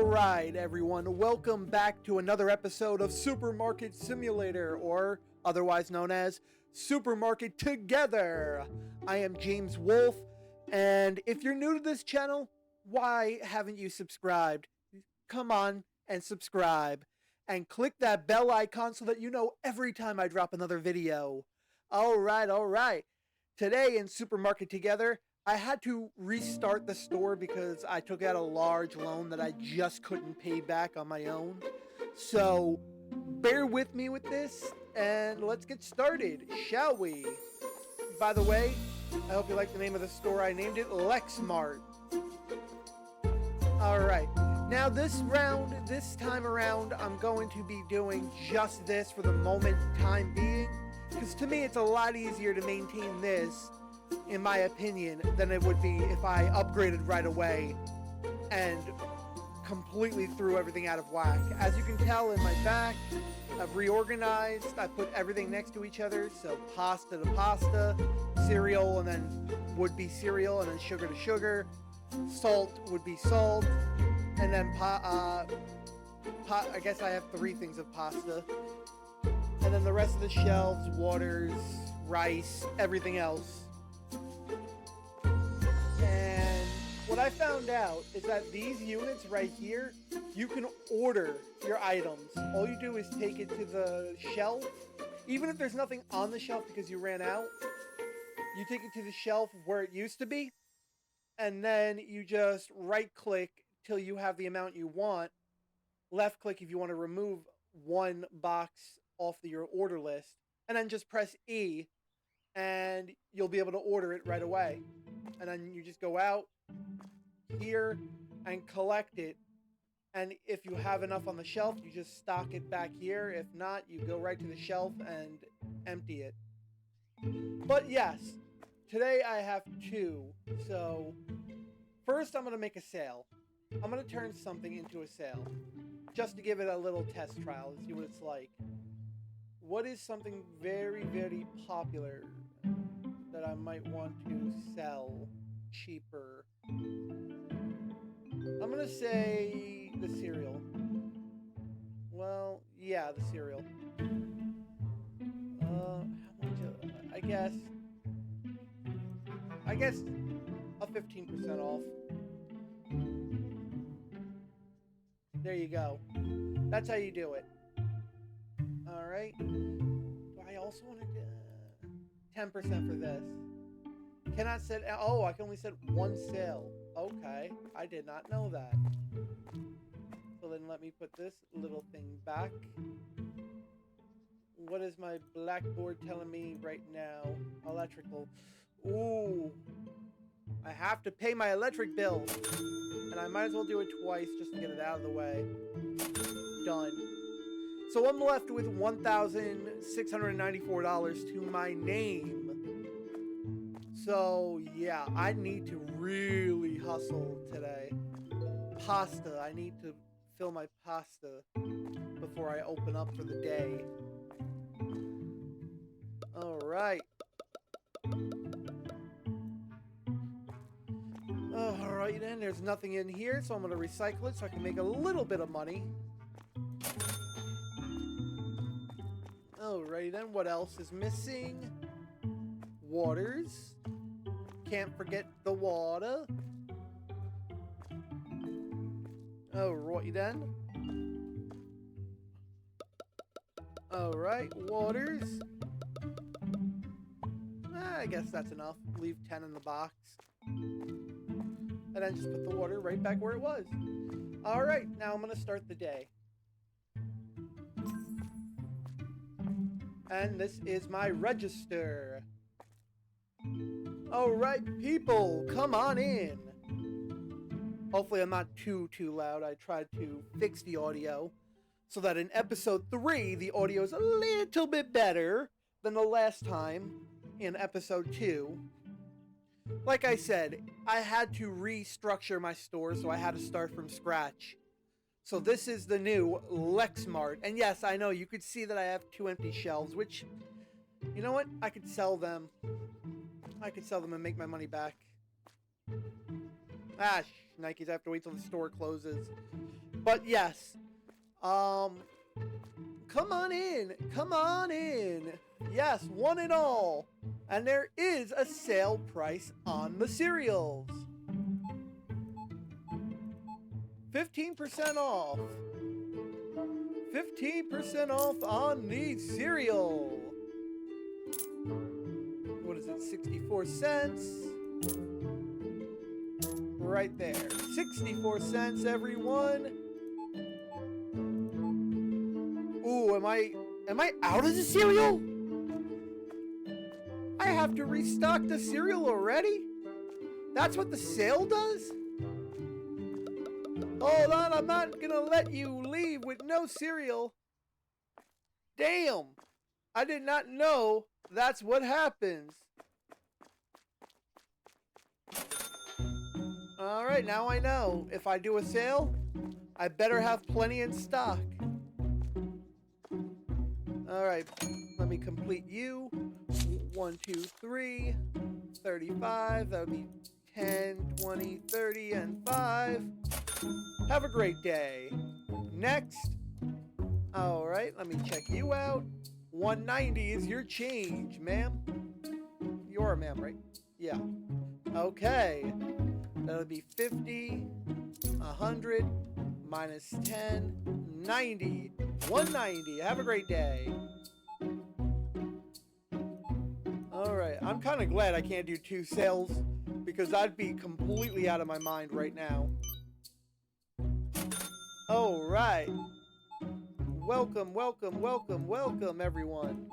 Alright everyone, welcome back to another episode of Supermarket Simulator, or otherwise known as Supermarket Together. I am James Wolf, and if you're new to this channel, why haven't you subscribed? Come on and subscribe, and click that bell icon so that you know every time I drop another video. Alright. Today in Supermarket Together, I had to restart the store because I took out a large loan that I just couldn't pay back on my own. So bear with me with this and let's get started, shall we? By the way, I hope you like the name of the store. I named it Lexmart. Alright, now this time around, I'm going to be doing just this for the time being. Because to me, it's a lot easier to maintain this, in my opinion, than it would be if I upgraded right away and completely threw everything out of whack. As you can tell in my back, I've reorganized. I put everything next to each other, so pasta to pasta, cereal and then would be cereal, and then sugar to sugar, salt would be salt, and then I guess I have 3 things of pasta, and then the rest of the shelves, waters, rice, everything else. And what I found out is that these units right here, you can order your items. All you do is take it to the shelf. Even if there's nothing on the shelf because you ran out, you take it to the shelf where it used to be, and then you just right click till you have the amount you want. Left click if you want to remove one box off your order list, and then just press E and you'll be able to order it right away. And then you just go out here and collect it, and if you have enough on the shelf, you just stock it back here. If not, you go right to the shelf and empty it. But yes, today I have 2. So first I'm going to make a sale. I'm going to turn something into a sale just to give it a little test trial and see what it's like. What is something very, very popular that I might want to sell cheaper? I'm gonna say the cereal. Well, yeah, the cereal. How much? I guess a 15% off. There you go. That's how you do it. All right. Do I also want to 10% for this? Cannot set. Oh, I can only set 1 sale. Okay, I did not know that. So then let me put this little thing back. What is my blackboard telling me right now? Electrical. Ooh, I have to pay my electric bill, and I might as well do it twice just to get it out of the way. Done. So I'm left with $1,694 to my name. So yeah, I need to really hustle today. Pasta, I need to fill my pasta before I open up for the day. Alright. Alright then, there's nothing in here, so I'm going to recycle it so I can make a little bit of money. Alright then, what else is missing? Waters. Can't forget the water. Alright then. Alright, waters. I guess that's enough. Leave 10 in the box. And then just put the water right back where it was. Alright, now I'm going to start the day. And this is my register. Alright, people, come on in. Hopefully I'm not too loud. I tried to fix the audio so that in episode 3, the audio is a little bit better than the last time in episode 2. Like I said, I had to restructure my store, so I had to start from scratch. So this is the new Lexmart. And yes, I know you could see that I have 2 empty shelves, which, you know what? I could sell them. I could sell them and make my money back. Ah, Nikes, I have to wait till the store closes. But yes, come on in, come on in. Yes, one and all. And there is a sale price on the cereals. 15% off. 15% off on the cereal. What is it, 64 cents? Right there. 64 cents, everyone. Ooh, am I out of the cereal? I have to restock the cereal already? That's what the sale does? Hold on, I'm not gonna let you leave with no cereal. Damn! I did not know that's what happens. Alright, now I know. If I do a sale, I better have plenty in stock. Alright, let me complete you. 1, 2, 3, 35. That would be 10, 20, 30, and 5. Have a great day. Next. Alright, let me check you out. 190 is your change, ma'am. You're a ma'am, right? Yeah. Okay. That'll be 50, 100, minus 10, 90. 190. Have a great day. Alright, I'm kind of glad I can't do 2 sales because I'd be completely out of my mind right now. Alright. Welcome, welcome, welcome, welcome, everyone.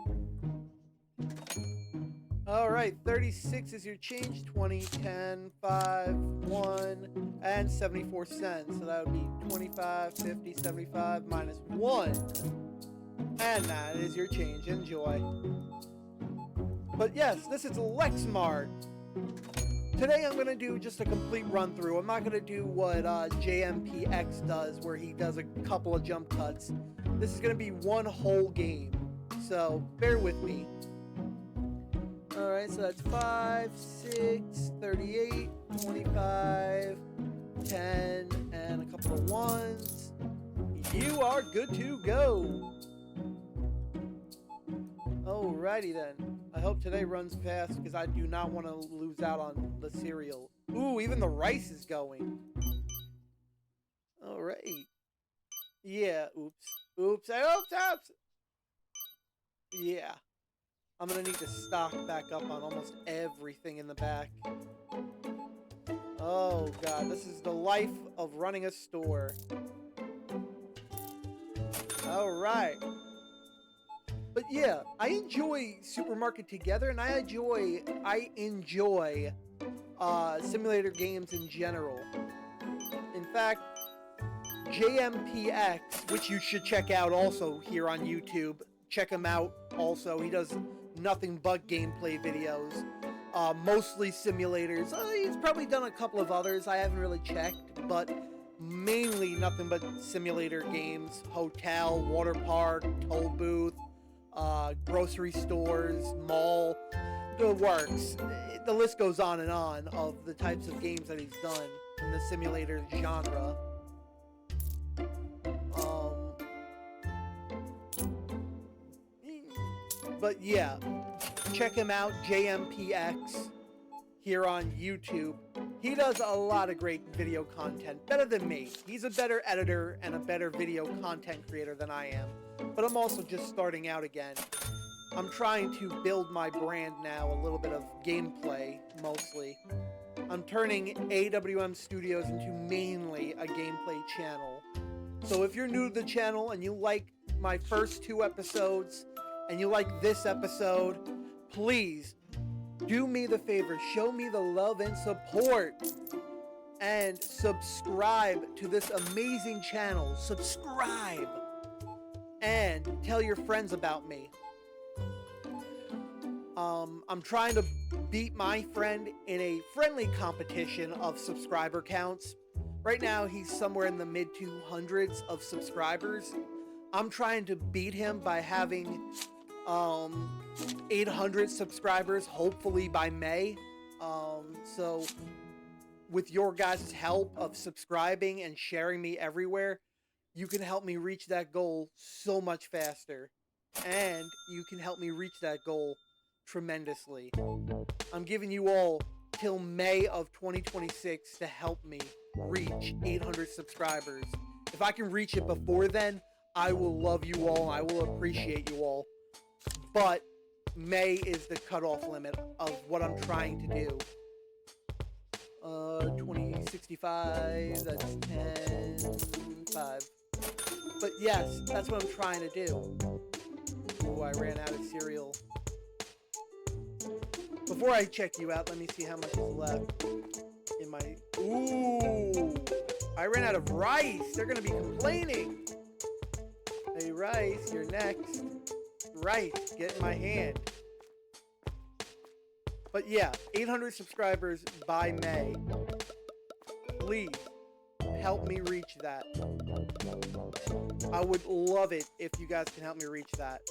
Alright, 36 is your change. 20, 10, 5, 1, and 74 cents. So that would be 25, 50, 75, minus 1. And that is your change. Enjoy. But yes, this is Lexmart. Today I'm going to do just a complete run through. I'm not going to do what JMPX does, where he does a couple of jump cuts. This is going to be one whole game. So bear with me. Alright, so that's 5, 6, 38, 25, 10, and a couple of 1s. You are good to go. Alrighty then. I hope today runs fast because I do not want to lose out on the cereal. Ooh, even the rice is going. Alright. Yeah, oops. Oops, oops, oops! Yeah. I'm gonna need to stock back up on almost everything in the back. Oh god, this is the life of running a store. Alright. But yeah, I enjoy Supermarket Together, and I enjoy simulator games in general. In fact, JMPX, which you should check out also here on YouTube. Check him out also. He does nothing but gameplay videos. Mostly simulators. He's probably done a couple of others. I haven't really checked, but mainly nothing but simulator games. Hotel, water park, toll booth, grocery stores, mall, the works. The list goes on and on of the types of games that he's done in the simulator genre. But yeah, check him out, JMPX, here on YouTube. He does a lot of great video content, better than me. He's a better editor and a better video content creator than I am. But I'm also just starting out again. I'm trying to build my brand now, a little bit of gameplay, mostly. I'm turning AWM Studios into mainly a gameplay channel. So if you're new to the channel and you like my first 2 episodes, and you like this episode, please do me the favor, show me the love and support, and subscribe to this amazing channel. Subscribe and tell your friends about me. I'm trying to beat my friend in a friendly competition of subscriber counts. Right now he's somewhere in the mid 200s of subscribers. I'm trying to beat him by having 800 subscribers, hopefully by May. So with your guys' help of subscribing and sharing me everywhere, you can help me reach that goal so much faster. And you can help me reach that goal tremendously. I'm giving you all till May of 2026 to help me reach 800 subscribers. If I can reach it before then, I will love you all. I will appreciate you all. But May is the cutoff limit of what I'm trying to do. 2065, that's 10, 5. But yes, that's what I'm trying to do. Oh, I ran out of cereal. Before I check you out, let me see how much is left in my... Ooh! I ran out of rice! They're gonna be complaining! Hey, Rice, you're next. Rice, get in my hand. But yeah, 800 subscribers by May. Please, help me reach that. I would love it if you guys can help me reach that.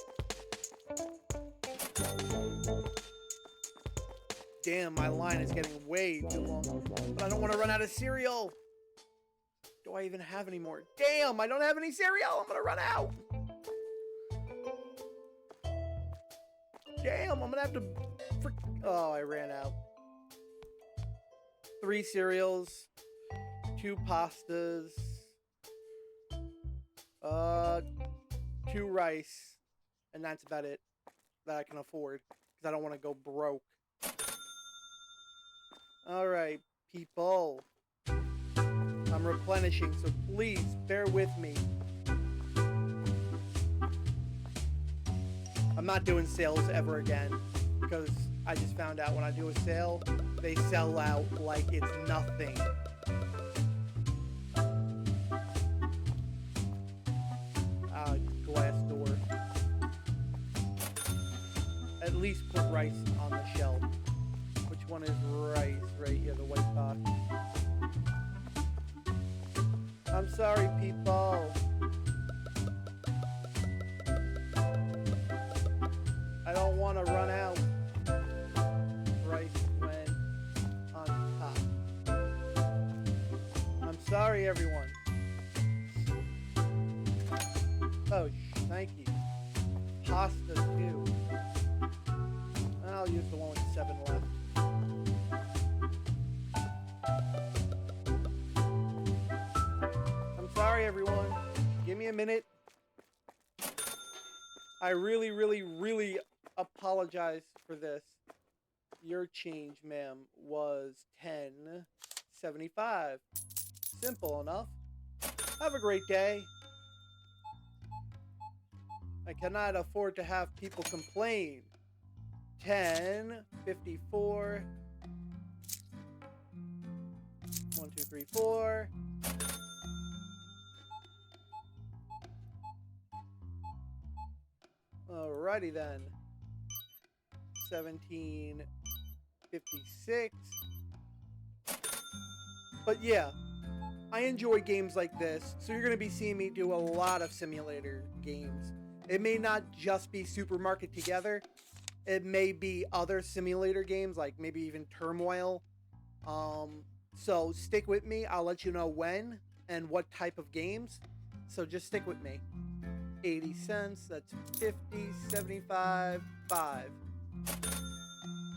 Damn, my line is getting way too long. But I don't want to run out of cereal. Do I even have any more? Damn, I don't have any cereal. I'm going to run out. Damn, I'm going to have to... Oh, I ran out. 3 cereals. 2 pastas. 2 rice. And that's about it that I can afford. Because I don't want to go broke. Alright, people. I'm replenishing, so please bear with me. I'm not doing sales ever again, because I just found out when I do a sale, they sell out like it's nothing. Glass door. At least put rice on the shelf. Which one is rice? Right here, the white box. I'm sorry, people. I don't want to run out. Rice went on top. I'm sorry, everyone. Oh, thank you. Pasta, too. I'll use the one with 7 left. I'm sorry, everyone. Give me a minute. I really, really, really apologize for this. Your change, ma'am, was $10.75. Simple enough. Have a great day. I cannot afford to have people complain. 10.54. 1, 2, 3, 4. Alrighty then. 17.56. But yeah, I enjoy games like this, so you're going to be seeing me do a lot of simulator games. It may not just be Supermarket Together. It may be other simulator games, like maybe even Turmoil. So stick with me. I'll let you know when and what type of games. So just stick with me. 80 cents, that's 50, 75, 5.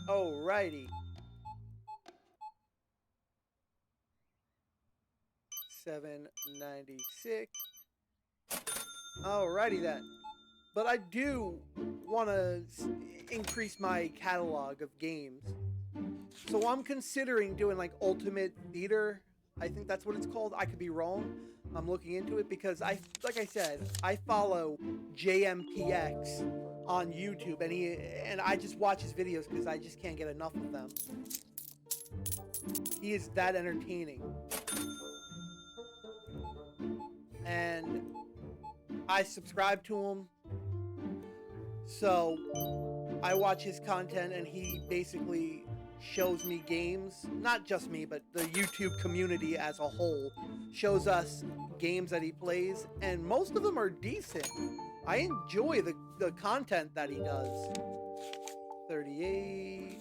Alrighty. 7.96. Alrighty then. But I do want to increase my catalog of games. So I'm considering doing like Ultimate Theater. I think that's what it's called. I could be wrong. I'm looking into it because like I said, I follow JMPX on YouTube and I just watch his videos because I just can't get enough of them. He is that entertaining. And I subscribe to him. So I watch his content and he basically shows me games, not just me, but the YouTube community as a whole shows us games that he plays, and most of them are decent. I enjoy the content that he does. 38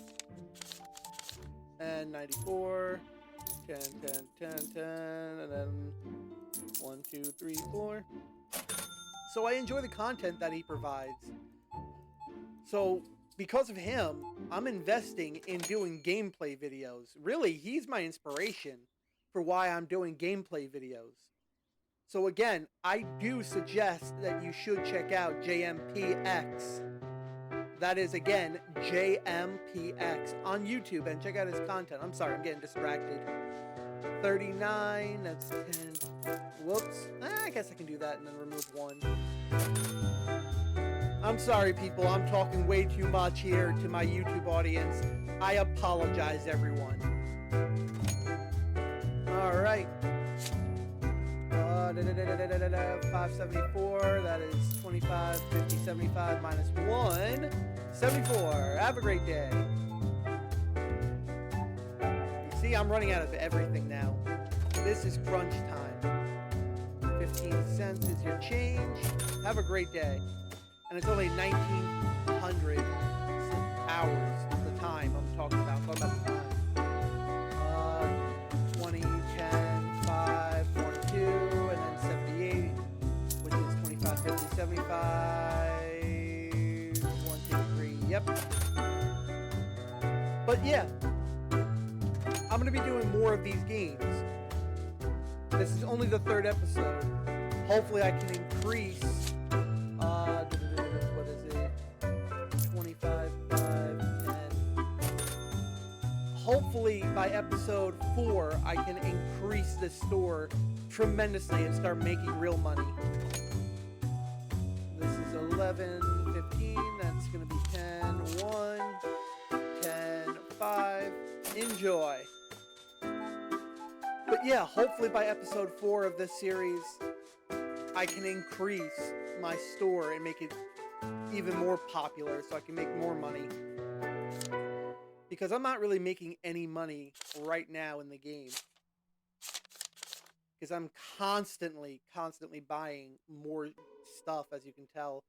and 94, 10, 10, 10, 10, and then 1, 2, 3, 4. So I enjoy the content that he provides. So because of him, I'm investing in doing gameplay videos. Really, he's my inspiration for why I'm doing gameplay videos. So again, I do suggest that you should check out JMPX. That is, again, JMPX on YouTube, and check out his content. I'm sorry, I'm getting distracted. 39, that's 10. Whoops. I guess I can do that and then remove 1. I'm sorry, people. I'm talking way too much here to my YouTube audience. I apologize, everyone. All right. 574, that is 25, 50, 75 minus 1, 74. Have a great day. You see, I'm running out of everything now. This is crunch time. 15 cents is your change. Have a great day. And it's only 1,900 hours, the time I'm talking about. I'm talking about the time. 20, 10, 5, 1, 2, and then 78, which is 25, 50, 75, 1, 2, 3, yep. But yeah, I'm going to be doing more of these games. This is only the 3rd episode. Hopefully I can increase, what is it, 25, 5, 10. Hopefully by episode 4, I can increase the store tremendously and start making real money. This is 11, 15, that's going to be 10, 1, 10, 5. Enjoy. But yeah, hopefully by episode 4 of this series, I can increase my store and make it even more popular so I can make more money. Because I'm not really making any money right now in the game. Because I'm constantly buying more stuff, as you can tell.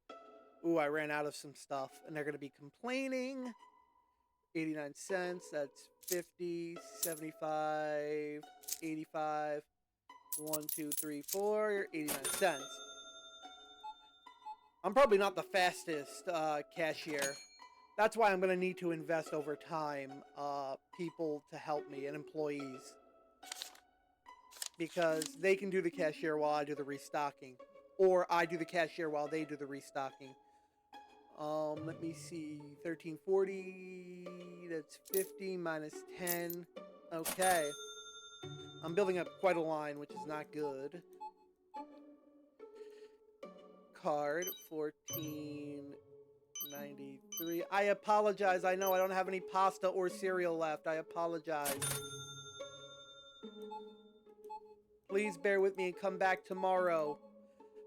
Ooh, I ran out of some stuff, and they're going to be complaining. 89 cents, that's 50, 75, 85, 1, 2, 3, 4, 89 cents. I'm probably not the fastest cashier. That's why I'm going to need to invest over time people to help me and employees. Because they can do the cashier while I do the restocking. Or I do the cashier while they do the restocking. Let me see. 1340. That's 50 minus 10. Okay. I'm building up quite a line, which is not good. Card 1493. I apologize. I know I don't have any pasta or cereal left. I apologize. Please bear with me and come back tomorrow.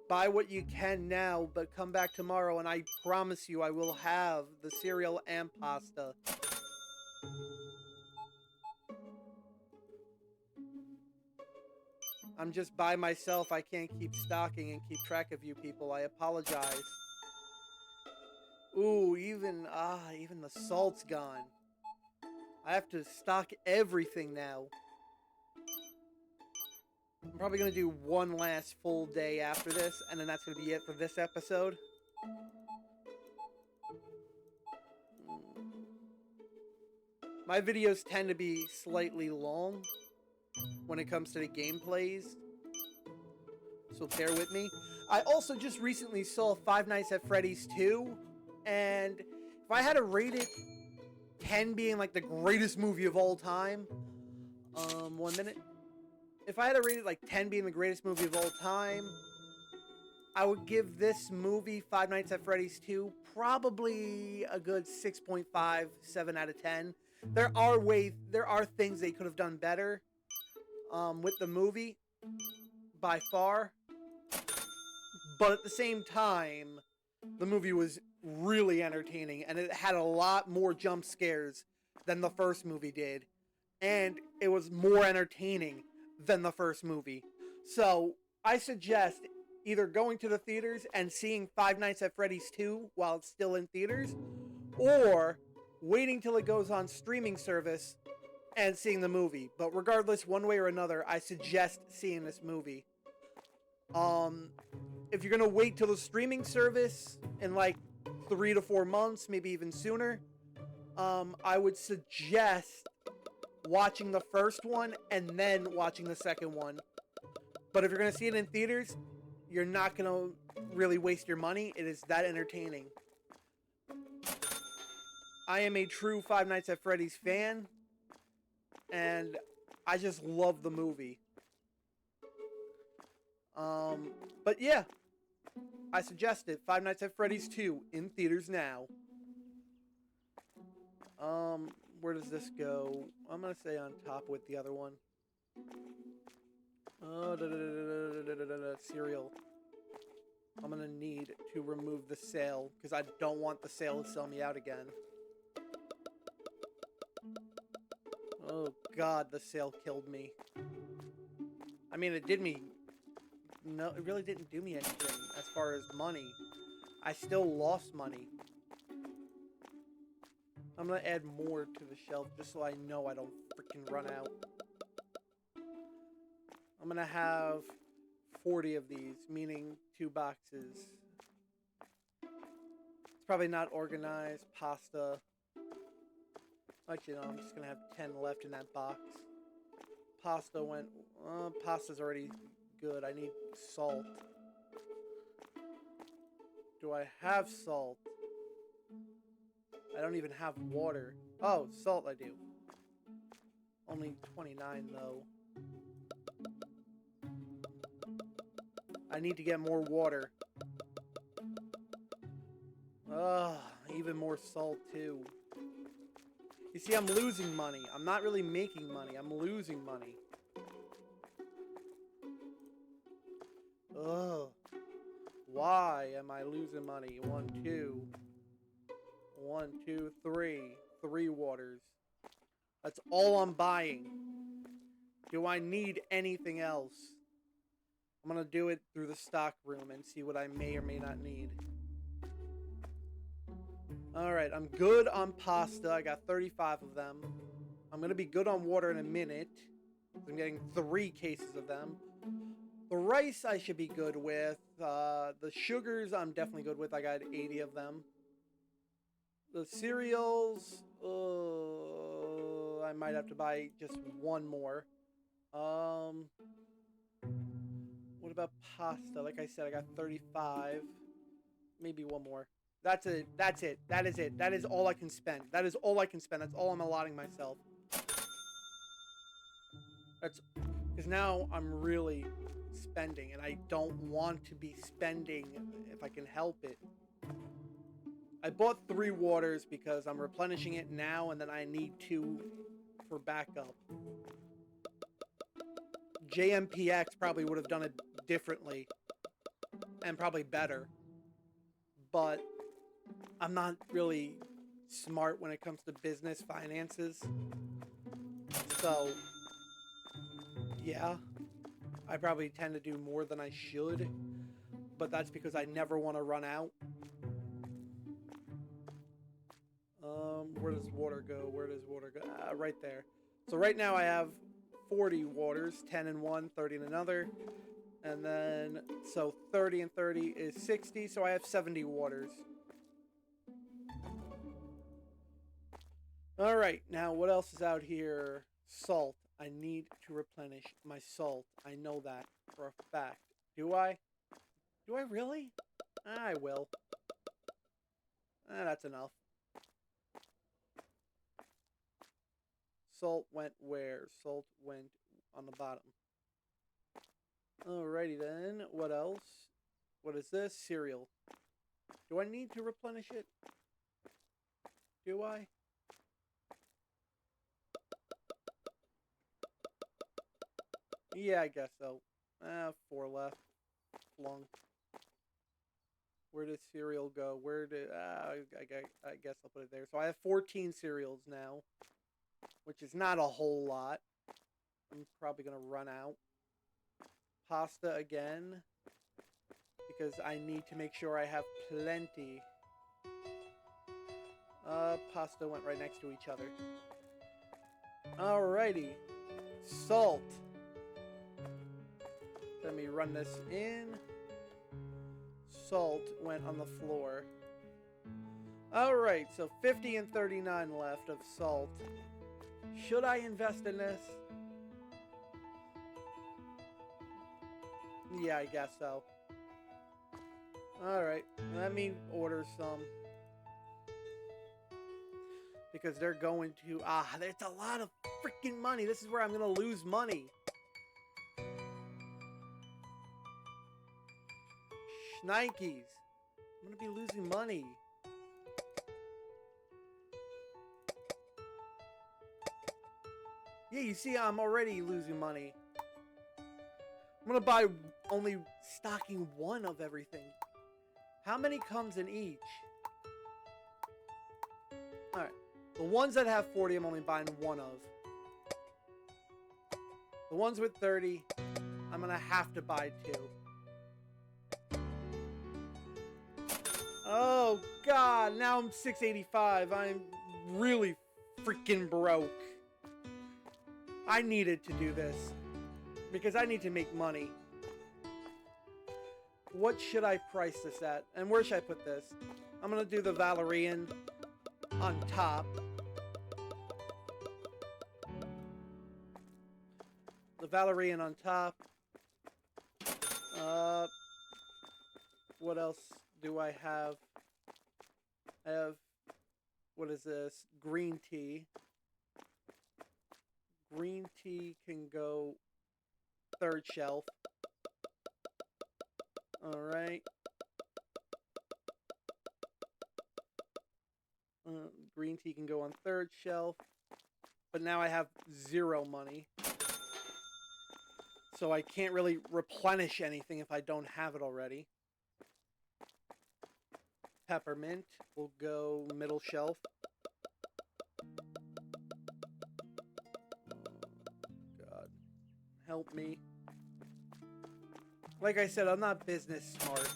Buy what you can now, but come back tomorrow, and I promise you I will have the cereal and pasta. I'm just by myself. I can't keep stocking and keep track of you people. I apologize. Ooh, even the salt's gone. I have to stock everything now. I'm probably going to do one last full day after this, and then that's going to be it for this episode. My videos tend to be slightly long when it comes to the gameplays, so bear with me. I also just recently saw Five Nights at Freddy's 2, and if I had to rate it, 10 being like the greatest movie of all time, 1 minute. If I had to rate it like 10 being the greatest movie of all time, I would give this movie, Five Nights at Freddy's 2, probably a good 6.5, 7 out of 10. There are things they could have done better with the movie, by far. But at the same time, the movie was really entertaining, and it had a lot more jump scares than the first movie did. And it was more entertaining than the first movie. So I suggest either going to the theaters and seeing Five Nights at Freddy's 2 while it's still in theaters, or waiting till it goes on streaming service and seeing the movie. But regardless, one way or another, I suggest seeing this movie. Um, if you're gonna wait till the streaming service in like 3 to 4 months, maybe even sooner, I would suggest watching the first one and then watching the second one. But if you're gonna see it in theaters, you're not gonna really waste your money. It is that entertaining. I am a true Five Nights at Freddy's fan, and I just love the movie. But yeah, I suggest it. Five Nights at Freddy's 2 in theaters now. Where does this go? I'm gonna say on top with the other one. Cereal. I'm gonna need to remove the sale because I don't want the sale to sell me out again. Oh god, the sale killed me. I mean, it did me... No, it really didn't do me anything as far as money. I still lost money. I'm gonna add more to the shelf just so I know I don't freaking run out. I'm gonna have 40 of these, meaning 2 boxes. It's probably not organized. Pasta. Actually, no, I'm just gonna have 10 left in that box. Pasta went... pasta's already good. I need salt. Do I have salt? I don't even have water. Oh, salt I do. Only 29 though. I need to get more water. Ugh, even more salt too. You see, I'm losing money. I'm not really making money. I'm losing money. Ugh. Why am I losing money? 1, 2. 1, 2, 3. 3 waters. That's all I'm buying. Do I need anything else? I'm gonna do it through the stock room and see what I may or may not need. Alright, I'm good on pasta. I got 35 of them. I'm gonna be good on water in a minute. I'm getting 3 cases of them. The rice I should be good with. The sugars I'm definitely good with. I got 80 of them. The cereals, I might have to buy just 1 more. What about pasta? Like I said, I got 35. Maybe 1 more. That's it. That's it. That is it. That is all I can spend. That is all I can spend. That's all I'm allotting myself. That's because now I'm really spending, and I don't want to be spending if I can help it. I bought 3 waters because I'm replenishing it now, and then I need 2 for backup. JMPX probably would have done it differently and probably better, but I'm not really smart when it comes to business finances. So, yeah, I probably tend to do more than I should, but that's because I never want to run out. Where does water go? Where does water go? Right there. So right now I have 40 waters, 10 in one, 30 in another. And then, so 30 and 30 is 60, so I have 70 waters. Alright, now what else is out here? Salt. I need to replenish my salt. I know that for a fact. Do I? Do I really? I will. That's enough. Salt went where? Salt went on the bottom. Alrighty then. What else? What is this? Cereal. Do I need to replenish it? Do I? Yeah, I guess so. 4 left. Flung. Where did cereal go? Where did... I guess I'll put it there. So I have 14 cereals now, which is not a whole lot. I'm probably going to run out. Pasta again, because I need to make sure I have plenty. Pasta went right next to each other. Alrighty. Salt. Let me run this in. Salt went on the floor. Alright, so 50 and 39 left of salt. Should I invest in this? Yeah, I guess so. Alright, let me order some. Because they're going to... it's a lot of freaking money. This is where I'm going to lose money. Nikes. I'm going to be losing money. Yeah, you see, I'm already losing money. I'm going to buy only stocking one of everything. How many comes in each? Alright. The ones that have 40, I'm only buying one of. The ones with 30, I'm going to have to buy two. Oh, God. Now I'm 685. I'm really freaking broke. I needed to do this. Because I need to make money. What should I price this at? And where should I put this? I'm going to do the Valerian on top. The Valerian on top. What else do I have? I have, what is this? Green tea. Green tea can go third shelf. Alright. Green tea can go on third shelf. But now I have zero money. So I can't really replenish anything if I don't have it already. Peppermint will go middle shelf. God. Help me. Like I said, I'm not business smart.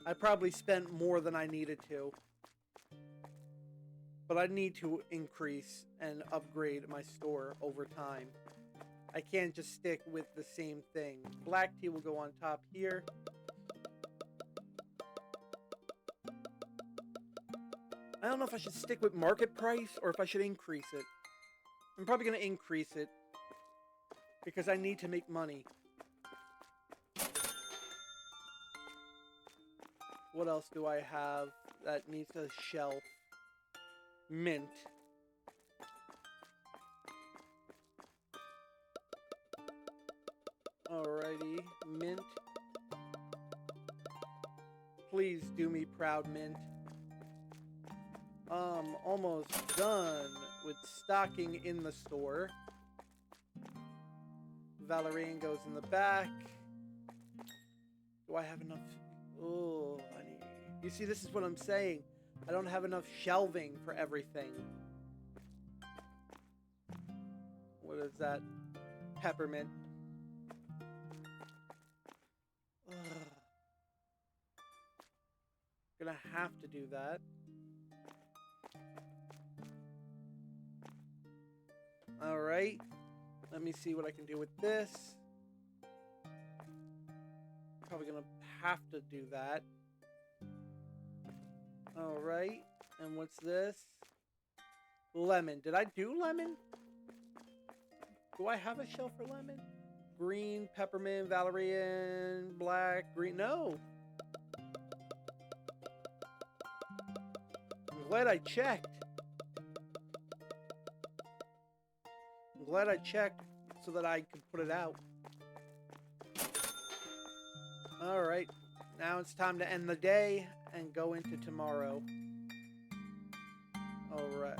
I probably spent more than I needed to. But I need to increase and upgrade my store over time. I can't just stick with the same thing. Black tea will go on top here. I don't know if I should stick with market price or if I should increase it. I'm probably going to increase it because I need to make money. What else do I have that needs a shelf? Mint. Alrighty, mint. Please do me proud, mint. Almost done with stocking in the store. Valerian goes in the back. Do I have enough? Oh, I need... You see, this is what I'm saying. I don't have enough shelving for everything. What is that? Peppermint. Ugh. Gonna have to do that. Alright. Let me see what I can do with this. Probably gonna have to do that. Alright. And what's this? Lemon. Did I do lemon? Do I have a shelf for lemon? Green, peppermint, valerian, black, green. No. I'm glad I checked. I'm glad I checked so that I could put it out. Alright. Now it's time to end the day and go into tomorrow. Alright.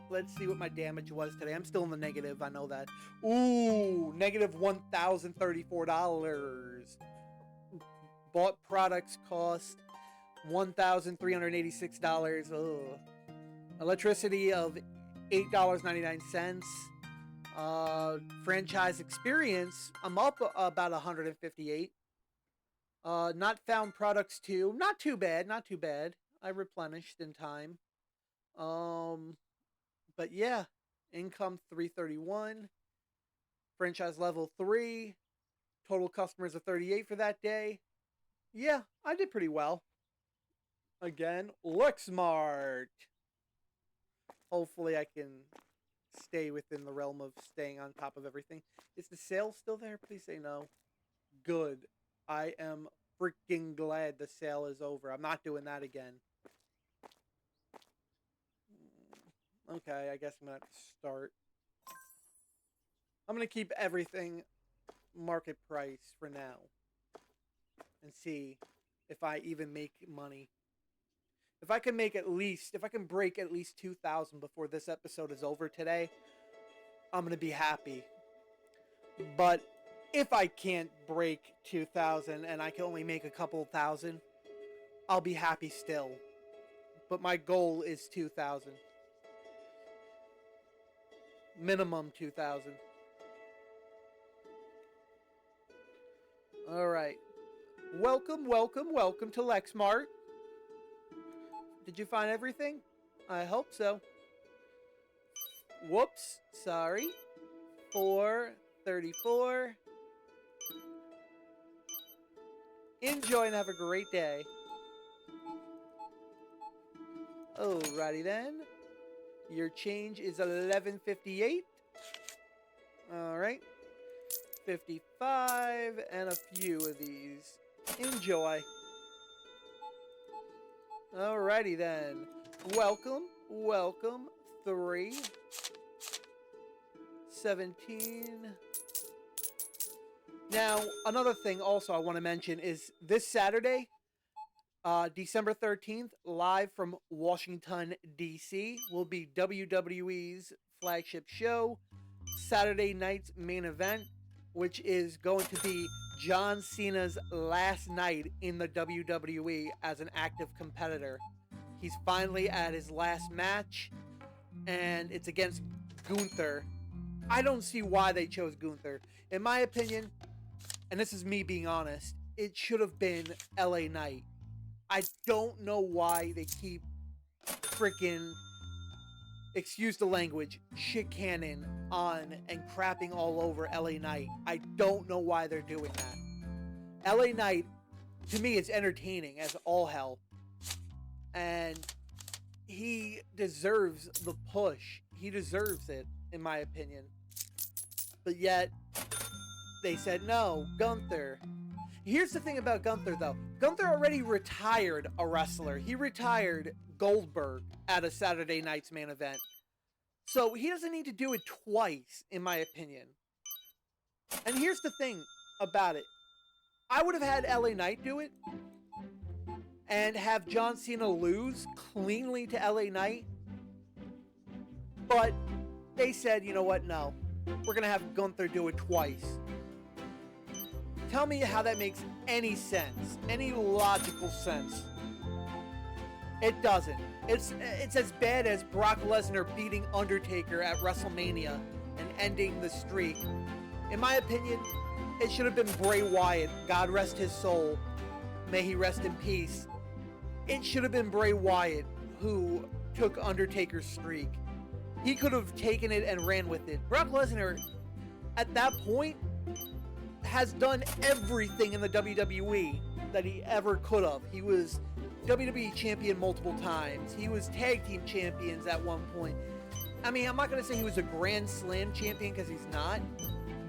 Let's see what my damage was today. I'm still in the negative, I know that. Ooh, negative $1,034. Bought products cost $1,386. Ugh. Electricity of $8.99. Franchise experience, I'm up about 158. Not found products too. Not too bad, not too bad. I replenished in time. But yeah, income 331. Franchise level 3. Total customers of 38 for that day. Yeah, I did pretty well. Again, Lexmart. Hopefully I can stay within the realm of staying on top of everything. Is the sale still there? Please say no. Good. I am freaking glad the sale is over. I'm not doing that again. Okay, I guess I'm going to have to start. I'm going to keep everything market price for now. And see if I even make money. If I can make at least, if I can break at least 2,000 before this episode is over today, I'm going to be happy. But if I can't break 2,000 and I can only make a couple thousand, I'll be happy still. But my goal is 2,000. Minimum 2,000. Alright. Welcome, welcome, welcome to Lexmart. Did you find everything? I hope so. Whoops. Sorry. 434. Enjoy and have a great day. Alrighty then. Your change is 11.58. Alright. 55 and a few of these. Enjoy. Alrighty then. Welcome, welcome. 3. 17. Now, another thing also I want to mention is this Saturday, December 13th, live from Washington, D.C., will be WWE's flagship show, Saturday night's main event, which is going to be John Cena's last night in the WWE as an active competitor. He's finally at his last match, and it's against Gunther. I don't see why they chose Gunther. In my opinion, and this is me being honest, it should have been LA Knight. I don't know why they keep freaking, excuse the language, shit cannon on and crapping all over LA Knight. I don't know why they're doing that. LA Knight, to me, is entertaining as all hell. And he deserves the push. He deserves it, in my opinion. But yet, they said no, Gunther. Here's the thing about Gunther, though. Gunther already retired a wrestler. He retired Goldberg at a Saturday night's main event. So he doesn't need to do it twice, in my opinion. And here's the thing about it. I would have had LA Knight do it and have John Cena lose cleanly to LA Knight. But they said, you know what, no. We're going to have Gunther do it twice. Tell me how that makes any sense, any logical sense. It doesn't. It's as bad as Brock Lesnar beating Undertaker at WrestleMania and ending the streak. In my opinion, it should have been Bray Wyatt, God rest his soul. May he rest in peace. It should have been Bray Wyatt who took Undertaker's streak. He could have taken it and ran with it. Brock Lesnar, at that point, has done everything in the WWE that he ever could have. He was WWE champion multiple times. He was tag team champions at one point. I mean, I'm not going to say he was a Grand Slam champion because he's not,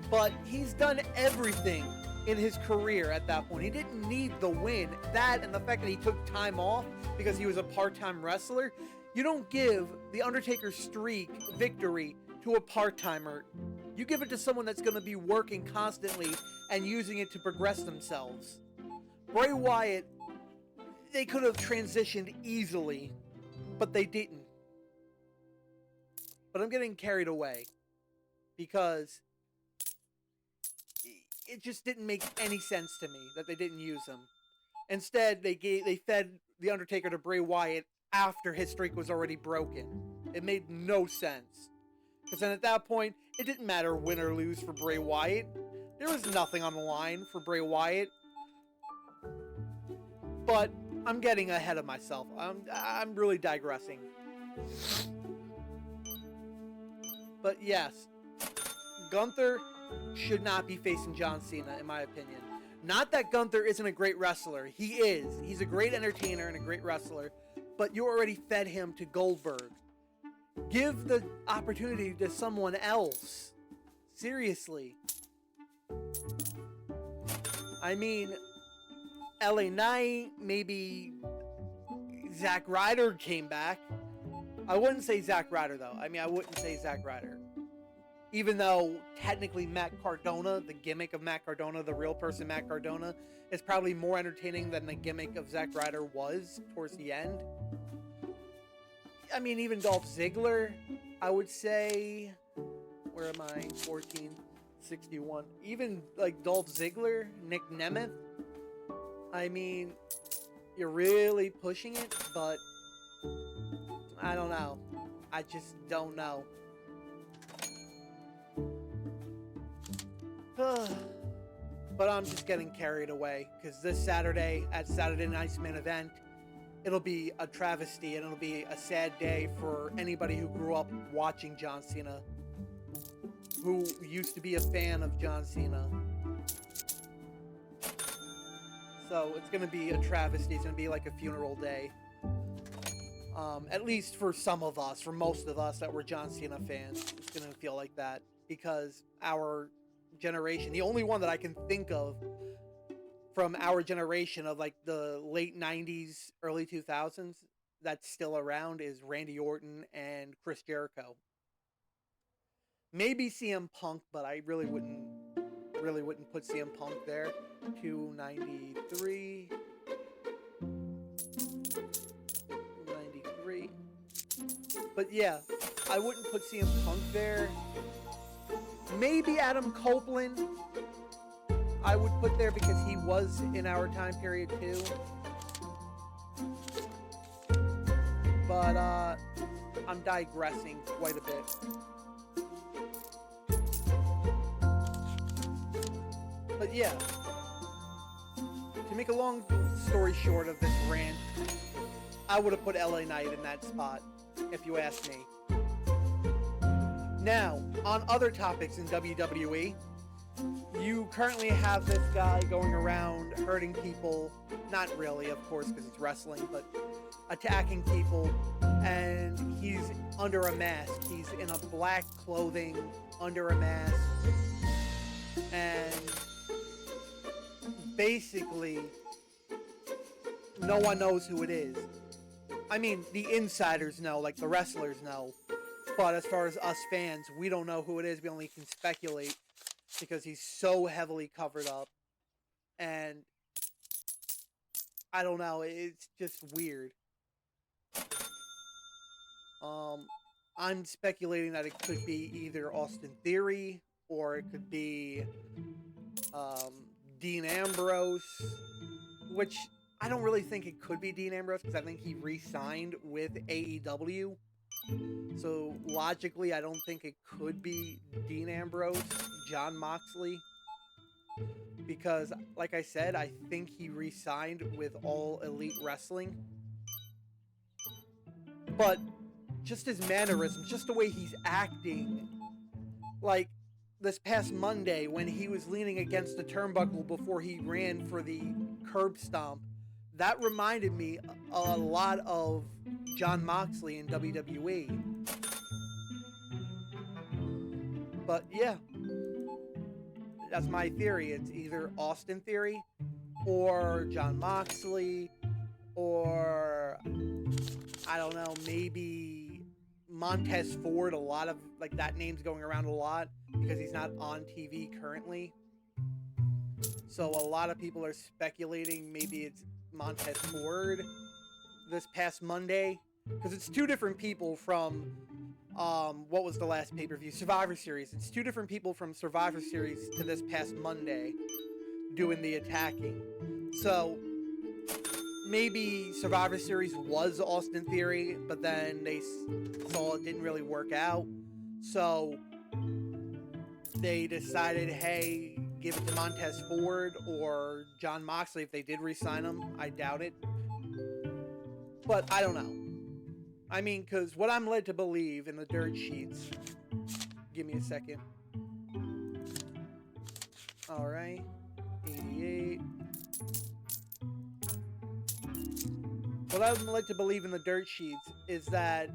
but he's done everything in his career at that point. He didn't need the win. That and the fact that he took time off because he was a part-time wrestler. You don't give the Undertaker streak victory to a part-timer. You give it to someone that's going to be working constantly and using it to progress themselves. Bray Wyatt, they could have transitioned easily, but they didn't. But I'm getting carried away because it just didn't make any sense to me that they didn't use him. Instead, they fed the Undertaker to Bray Wyatt after his streak was already broken. It made no sense. Because then at that point, it didn't matter win or lose for Bray Wyatt. There was nothing on the line for Bray Wyatt. But I'm getting ahead of myself. I'm really digressing. But yes, Gunther should not be facing John Cena, in my opinion. Not that Gunther isn't a great wrestler. He is. He's a great entertainer and a great wrestler. But you already fed him to Goldberg. Give the opportunity to someone else. Seriously. I mean, LA Knight, maybe Zack Ryder came back. I wouldn't say Zack Ryder, though. I mean, I wouldn't say Zack Ryder. Even though, technically, Matt Cardona, the gimmick of Matt Cardona, the real person Matt Cardona, is probably more entertaining than the gimmick of Zack Ryder was towards the end. I mean, even Dolph Ziggler, I would say... Where am I? 1461. Even, like, Dolph Ziggler, Nick Nemeth. I mean, you're really pushing it, but... I don't know. I just don't know. But I'm just getting carried away, because this Saturday, at Saturday Night's Main Event, it'll be a travesty, and it'll be a sad day for anybody who grew up watching John Cena, who used to be a fan of John Cena. So it's going to be a travesty. It's going to be like a funeral day. At least for some of us, for most of us that were John Cena fans, it's going to feel like that, because our generation, the only one that I can think of from our generation of like the late 90s, early 2000s that's still around is Randy Orton and Chris Jericho. Maybe CM Punk, but I really wouldn't put CM Punk there. 293. 93. But yeah, I wouldn't put CM Punk there. Maybe Adam Copeland I would put there because he was in our time period too. But I'm digressing quite a bit. But yeah, to make a long story short of this rant, I would have put LA Knight in that spot, if you ask me. Now, on other topics in WWE, you currently have this guy going around hurting people. Not really, of course, because it's wrestling, but attacking people. And he's under a mask. He's in a black clothing under a mask. And basically, no one knows who it is. I mean, the insiders know, like the wrestlers know. But as far as us fans, we don't know who it is. We only can speculate because he's so heavily covered up. And I don't know. It's just weird. I'm speculating that it could be either Austin Theory or it could be Dean Ambrose, which I don't really think it could be Dean Ambrose because I think he re-signed with AEW. So logically, I don't think it could be Dean Ambrose, Jon Moxley, because like I said, I think he re-signed with All Elite Wrestling. But just his mannerisms, just the way he's acting, like this past Monday when he was leaning against the turnbuckle before he ran for the curb stomp, that reminded me a lot of Jon Moxley in WWE. But yeah, that's my theory. It's either Austin Theory or Jon Moxley or I don't know, maybe Montez Ford. A lot of like that name's going around a lot because he's not on TV currently. So a lot of people are speculating maybe it's Montez Ford this past Monday, because it's two different people from what was the last pay-per-view? Survivor Series. It's two different people from Survivor Series to this past Monday doing the attacking. So maybe Survivor Series was Austin Theory, but then they saw it didn't really work out. So they decided, hey, give it to Montez Ford or Jon Moxley if they did re-sign him. I doubt it. But I don't know. I mean, because what I'm led to believe in the dirt sheets... Give me a second. All right. 88. What I would like to believe in the dirt sheets is that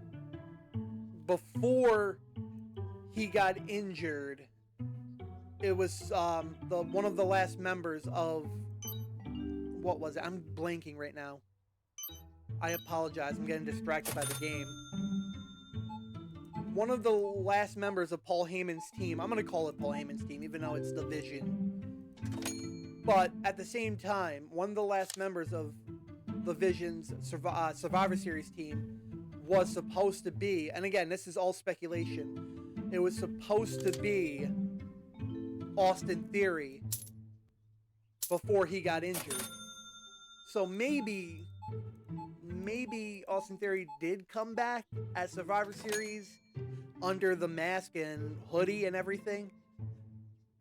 before he got injured, it was one of the last members of, what was it? I'm blanking right now. I apologize. I'm getting distracted by the game. One of the last members of Paul Heyman's team. I'm going to call it Paul Heyman's team, even though it's the Vision. But at the same time, one of the last members of the Vision's Survivor Series team was supposed to be, and again, this is all speculation, it was supposed to be Austin Theory before he got injured. So maybe Austin Theory did come back at Survivor Series under the mask and hoodie and everything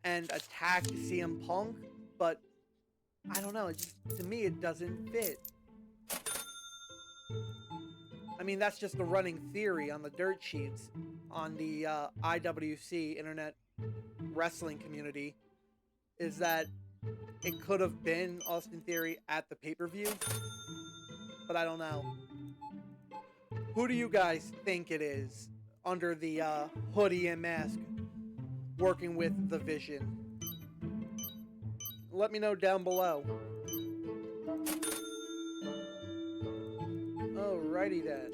and attacked CM Punk, but I don't know, to me it doesn't fit. I mean, that's just the running theory on the dirt sheets on the IWC Internet Wrestling community, is that it could have been Austin Theory at the pay-per-view, but I don't know. Who do you guys think it is under the hoodie and mask working with the Vision? Let me know down below. Alrighty then.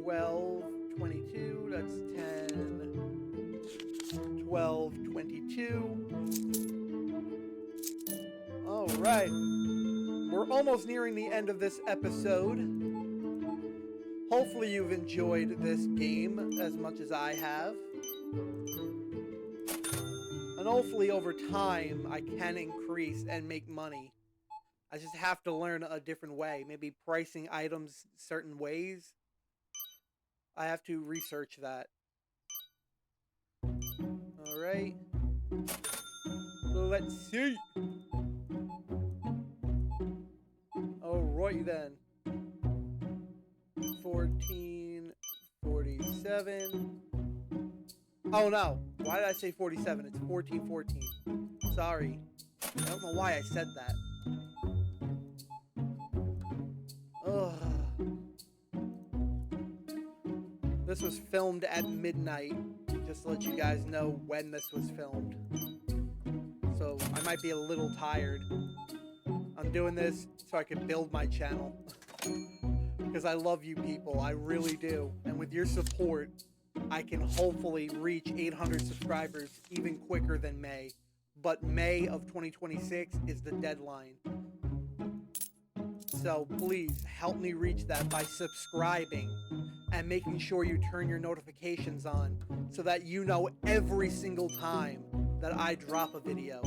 12, 22, that's 10. 12, 22. Alright. We're almost nearing the end of this episode. Hopefully you've enjoyed this game as much as I have. And hopefully over time I can increase and make money. I just have to learn a different way. Maybe pricing items certain ways. I have to research that. Alright. Let's see. Alright then. 1447. Oh no. Why did I say 47? It's 1414. Sorry. I don't know why I said that. Ugh. This was filmed at midnight, just to let you guys know when this was filmed. So I might be a little tired. I'm doing this so I can build my channel. Because I love you people, I really do. And with your support, I can hopefully reach 800 subscribers even quicker than May. But May of 2026 is the deadline. So please help me reach that by subscribing and making sure you turn your notifications on so that you know every single time that I drop a video.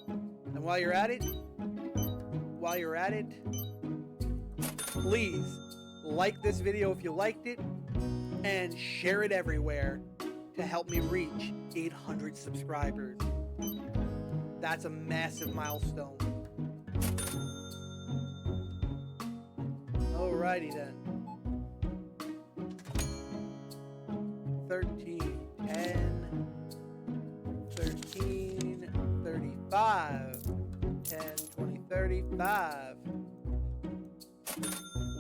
And while you're at it, please like this video if you liked it and share it everywhere to help me reach 800 subscribers. That's a massive milestone. Alrighty then. 13, 10, 13, 35, 10, 20, 35.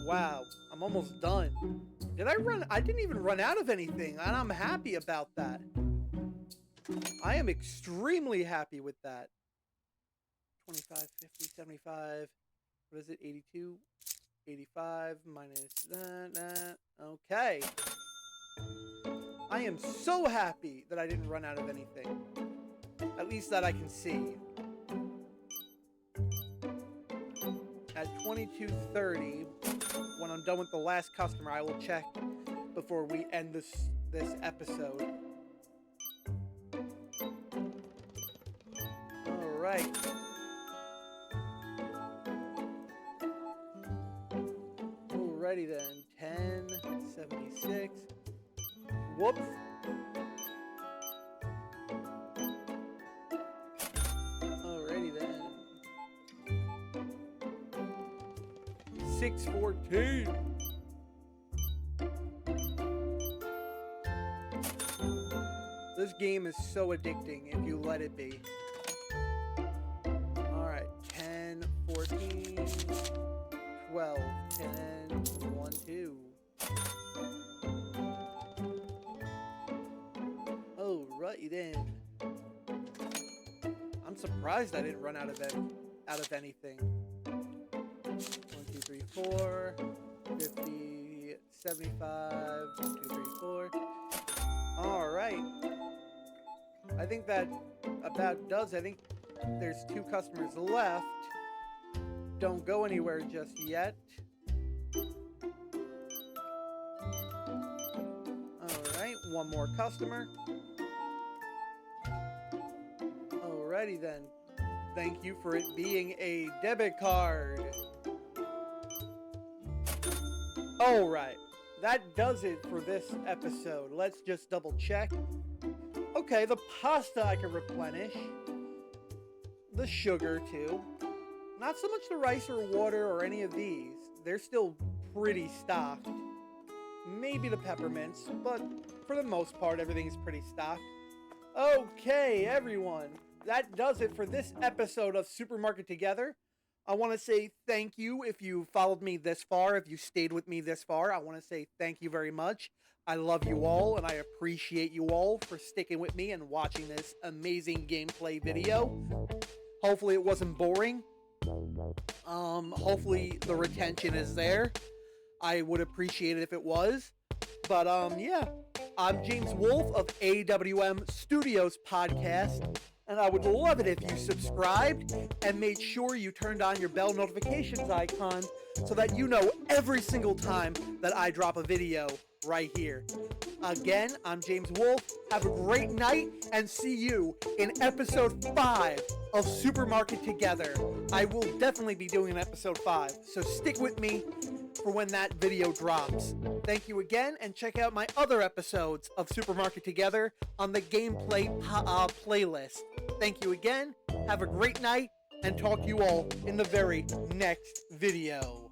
Wow, I'm almost done. Did I run? I didn't even run out of anything, and I'm happy about that. I am extremely happy with that. 25, 50, 75. What is it? 82? 85 minus that. Okay. I am so happy that I didn't run out of anything. At least that I can see. At 22:30, when I'm done with the last customer, I will check before we end this episode. All right. Alrighty then. 1076. Whoops. Alrighty then. 614. This game is so addicting if you let it be. Alright, 10, 14, 12, 10, 1, 2. Alrighty then. I'm surprised I didn't run out of anything. 1, 2, 3, 4, 50, 75, 1, 2, 3, 4. Alright. I think that about does. I think there's 2 customers left. Don't go anywhere just yet. Alright, 1 more customer. Alrighty then. Thank you for it being a debit card. Alright. That does it for this episode. Let's just double check. Okay, the pasta I can replenish. The sugar too. Not so much the rice or water or any of these. They're still pretty stocked. Maybe the peppermints, but for the most part, everything's pretty stocked. Okay, everyone. That does it for this episode of Supermarket Together. I want to say thank you if you followed me this far, if you stayed with me this far. I want to say thank you very much. I love you all, and I appreciate you all for sticking with me and watching this amazing gameplay video. Hopefully it wasn't boring. Hopefully the retention is there. I would appreciate it if it was. But, yeah. I'm James Wolf of AWM Studios Podcast. And I would love it if you subscribed and made sure you turned on your bell notifications icon so that you know every single time that I drop a video right here. Again, I'm James Wolf. Have a great night and see you in episode 5 of Supermarket Together. I will definitely be doing an episode 5, so stick with me for when that video drops. Thank you again, and check out my other episodes of Supermarket Together on the gameplay playlist. Thank you again, have a great night, and talk to you all in the very next video.